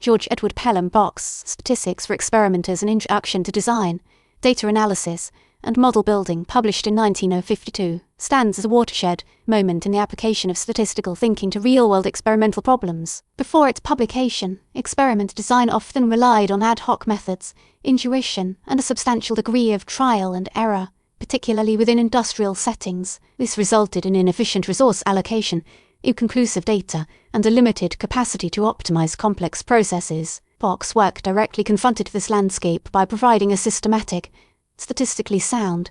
George Edward Pelham Box, Statistics for Experimenters, An Introduction to Design, Data Analysis, and Model Building, published in 1952, stands as a watershed moment in the application of statistical thinking to real-world experimental problems. Before its publication, experiment design often relied on ad hoc methods, intuition, and a substantial degree of trial and error, particularly within industrial settings. This resulted in inefficient resource allocation, inconclusive data, and a limited capacity to optimize complex processes. Bock's work directly confronted this landscape by providing a systematic, statistically sound,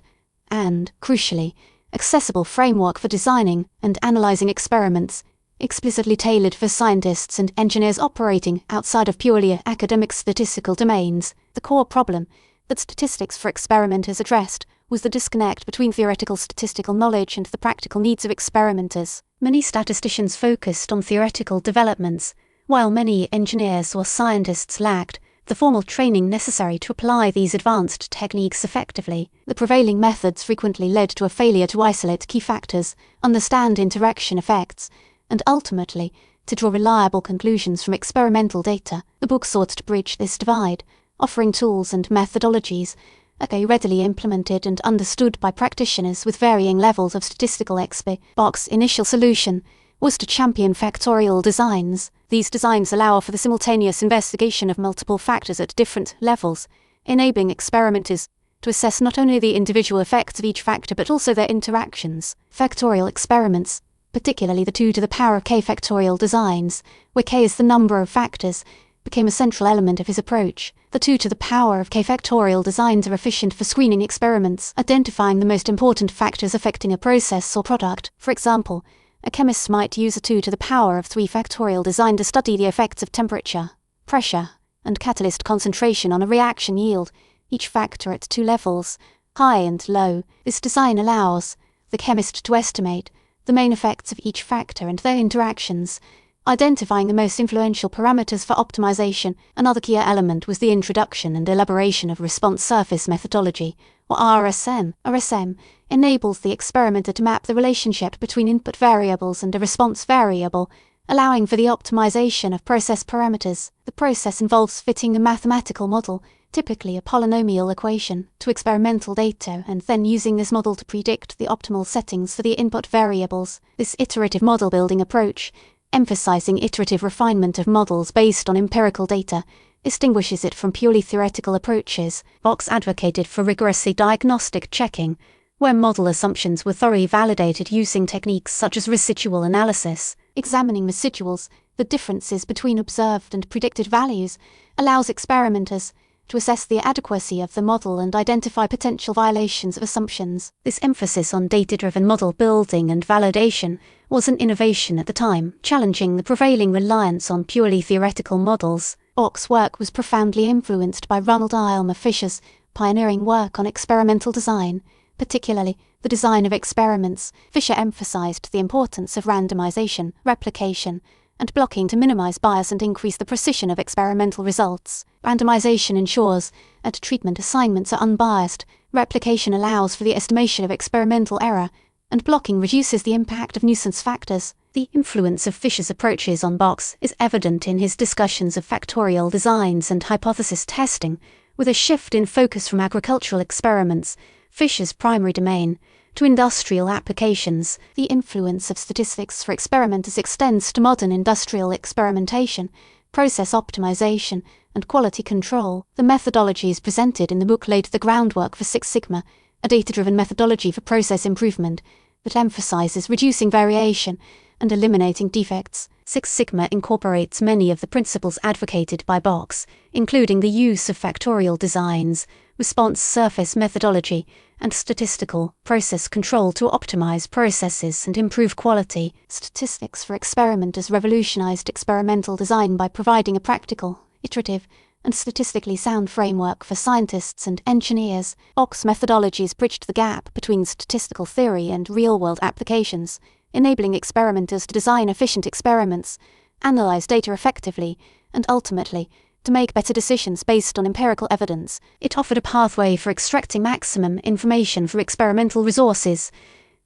and, crucially, accessible framework for designing and analyzing experiments, explicitly tailored for scientists and engineers operating outside of purely academic statistical domains. The core problem that statistics for experimenters addressed was the disconnect between theoretical statistical knowledge and the practical needs of experimenters. Many statisticians focused on theoretical developments, while many engineers or scientists lacked the formal training necessary to apply these advanced techniques effectively. The prevailing methods frequently led to a failure to isolate key factors, understand interaction effects, and ultimately to draw reliable conclusions from experimental data. The book sought to bridge this divide, offering tools and methodologies that are readily implemented and understood by practitioners with varying levels of statistical expertise. Bock's initial solution was to champion factorial designs. These designs allow for the simultaneous investigation of multiple factors at different levels, enabling experimenters to assess not only the individual effects of each factor but also their interactions. Factorial experiments, particularly the 2 to the power of k factorial designs, where k is the number of factors, became a central element of his approach. The 2 to the power of k factorial designs are efficient for screening experiments, identifying the most important factors affecting a process or product. For example, a chemist might use a 2 to the power of 3 factorial design to study the effects of temperature, pressure, and catalyst concentration on a reaction yield, each factor at 2 levels, high and low. This design allows the chemist to estimate the main effects of each factor and their interactions, identifying the most influential parameters for optimization. Another key element was the introduction and elaboration of response surface methodology, or RSM. RSM enables the experimenter to map the relationship between input variables and a response variable, allowing for the optimization of process parameters. The process involves fitting a mathematical model, typically a polynomial equation, to experimental data and then using this model to predict the optimal settings for the input variables. This iterative model building approach, emphasizing iterative refinement of models based on empirical data, distinguishes it from purely theoretical approaches. Box advocated for rigorously diagnostic checking, where model assumptions were thoroughly validated using techniques such as residual analysis. Examining residuals, the differences between observed and predicted values, allows experimenters to assess the adequacy of the model and identify potential violations of assumptions. This emphasis on data-driven model building and validation was an innovation at the time, challenging the prevailing reliance on purely theoretical models. Bock's work was profoundly influenced by Ronald Aylmer Fisher's pioneering work on experimental design, particularly the design of experiments. Fisher emphasized the importance of randomization, replication, and blocking to minimize bias and increase the precision of experimental results. Randomization ensures that treatment assignments are unbiased, replication allows for the estimation of experimental error, and blocking reduces the impact of nuisance factors. The influence of Fisher's approaches on Bock's is evident in his discussions of factorial designs and hypothesis testing, with a shift in focus from agricultural experiments, Fisher's primary domain, to industrial applications. The influence of statistics for experimenters extends to modern industrial experimentation, process optimization, and quality control. The methodologies presented in the book laid the groundwork for Six Sigma, a data-driven methodology for process improvement that emphasizes reducing variation and eliminating defects. Six Sigma incorporates many of the principles advocated by Bock's, including the use of factorial designs, response surface methodology, and statistical process control to optimize processes and improve quality. Statistics for experimenters revolutionized experimental design by providing a practical, iterative, and statistically sound framework for scientists and engineers. Bock's methodologies bridged the gap between statistical theory and real-world applications, enabling experimenters to design efficient experiments, analyze data effectively, and ultimately, to make better decisions based on empirical evidence. It offered a pathway for extracting maximum information from experimental resources,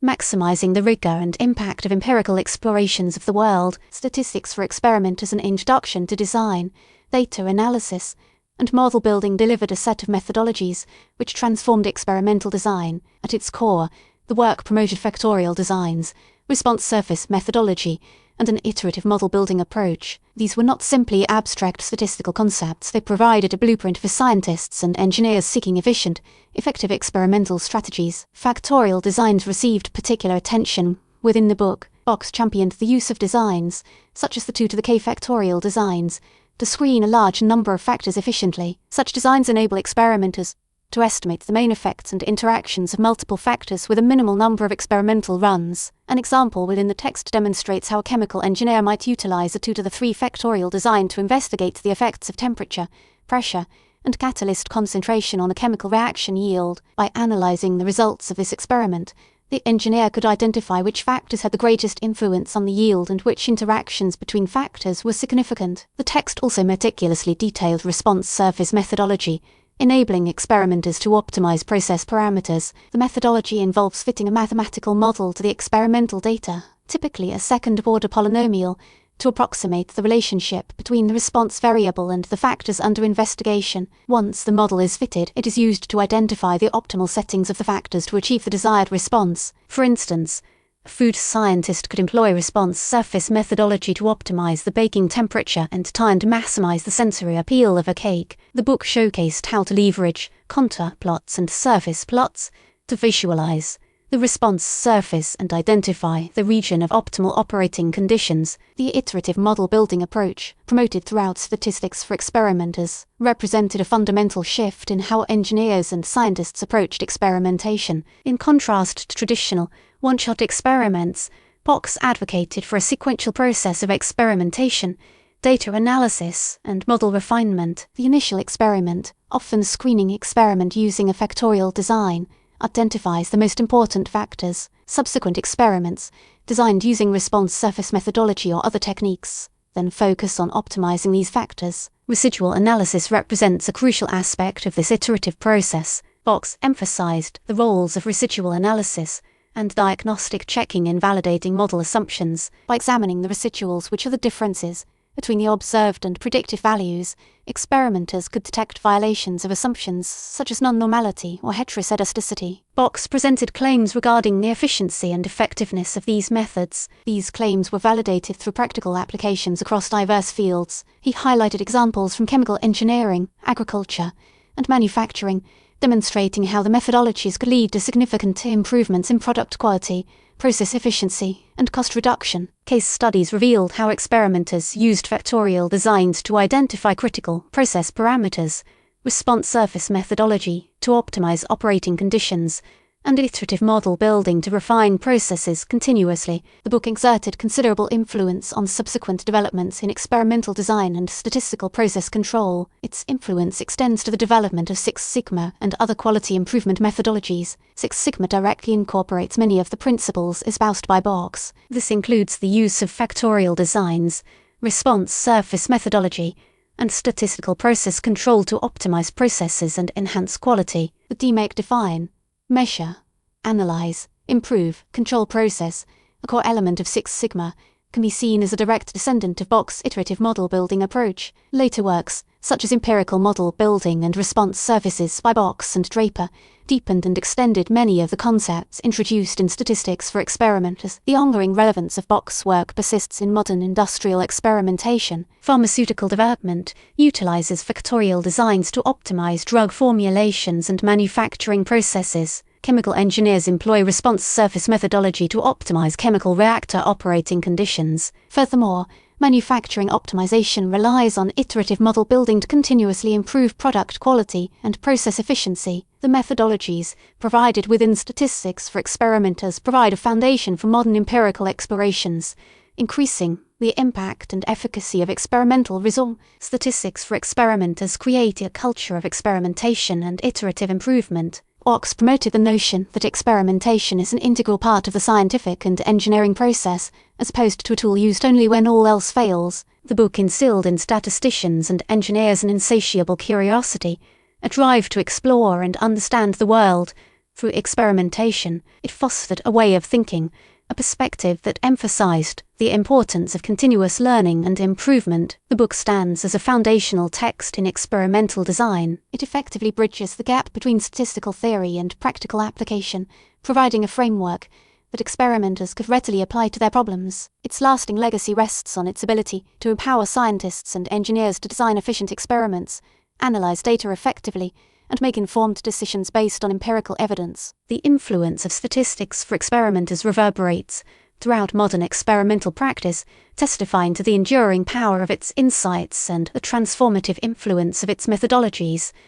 maximizing the rigor and impact of empirical explorations of the world. Statistics for experimenters, an introduction to design, data analysis, and model building delivered a set of methodologies which transformed experimental design. At its core, the work promoted factorial designs, response surface methodology, and an iterative model building approach. These were not simply abstract statistical concepts, they provided a blueprint for scientists and engineers seeking efficient, effective experimental strategies. Factorial designs received particular attention within the book. Box championed the use of designs, such as the 2 to the k factorial designs, to screen a large number of factors efficiently. Such designs enable experimenters to estimate the main effects and interactions of multiple factors with a minimal number of experimental runs. An example within the text demonstrates how a chemical engineer might utilize a 2 to the 3 factorial design to investigate the effects of temperature, pressure, and catalyst concentration on a chemical reaction yield. By analyzing the results of this experiment, the engineer could identify which factors had the greatest influence on the yield and which interactions between factors were significant. The text also meticulously detailed response surface methodology, enabling experimenters to optimize process parameters. The methodology involves fitting a mathematical model to the experimental data, typically a second-order polynomial, to approximate the relationship between the response variable and the factors under investigation. Once the model is fitted, it is used to identify the optimal settings of the factors to achieve the desired response. For instance, a food scientist could employ response surface methodology to optimize the baking temperature and time to maximize the sensory appeal of a cake. The book showcased how to leverage contour plots and surface plots to visualize the response surface and identify the region of optimal operating conditions. The iterative model building approach, promoted throughout statistics for experimenters, represented a fundamental shift in how engineers and scientists approached experimentation. In contrast to traditional one-shot experiments, Box advocated for a sequential process of experimentation, data analysis, and model refinement. The initial experiment, often screening experiment using a factorial design, identifies the most important factors. Subsequent experiments, designed using response surface methodology or other techniques, then focus on optimizing these factors. Residual analysis represents a crucial aspect of this iterative process. Box emphasized the roles of residual analysis and diagnostic checking in validating model assumptions. By examining the residuals, which are the differences between the observed and predicted values, experimenters could detect violations of assumptions such as non-normality or heteroscedasticity. Box presented claims regarding the efficiency and effectiveness of these methods. These claims were validated through practical applications across diverse fields. He highlighted examples from chemical engineering, agriculture, and manufacturing, demonstrating how the methodologies could lead to significant improvements in product quality, process efficiency, and cost reduction. Case studies revealed how experimenters used factorial designs to identify critical process parameters, response surface methodology to optimize operating conditions, and iterative model building to refine processes continuously. The book exerted considerable influence on subsequent developments in experimental design and statistical process control. Its influence extends to the development of Six Sigma and other quality improvement methodologies. Six Sigma directly incorporates many of the principles espoused by Box. This includes the use of factorial designs, response surface methodology, and statistical process control to optimize processes and enhance quality. The DMAIC define, measure, analyze, improve, control process, a core element of Six Sigma, can be seen as a direct descendant of Box's iterative model building approach. Later works, such as empirical model building and response surfaces by Box and Draper, deepened and extended many of the concepts introduced in statistics for experimenters. The ongoing relevance of Box's work persists in modern industrial experimentation. Pharmaceutical development utilizes factorial designs to optimize drug formulations and manufacturing processes. Chemical engineers employ response surface methodology to optimize chemical reactor operating conditions. Furthermore, manufacturing optimization relies on iterative model building to continuously improve product quality and process efficiency. The methodologies provided within statistics for experimenters provide a foundation for modern empirical explorations, increasing the impact and efficacy of experimental results. Statistics for experimenters create a culture of experimentation and iterative improvement. Box promoted the notion that experimentation is an integral part of the scientific and engineering process, as opposed to a tool used only when all else fails. The book instilled in statisticians and engineers an insatiable curiosity, a drive to explore and understand the world. Through experimentation, it fostered a way of thinking, a perspective that emphasized the importance of continuous learning and improvement. The book stands as a foundational text in experimental design. It effectively bridges the gap between statistical theory and practical application, providing a framework that experimenters could readily apply to their problems. Its lasting legacy rests on its ability to empower scientists and engineers to design efficient experiments, analyze data effectively, and make informed decisions based on empirical evidence. The influence of statistics for experimenters reverberates throughout modern experimental practice, testifying to the enduring power of its insights and the transformative influence of its methodologies.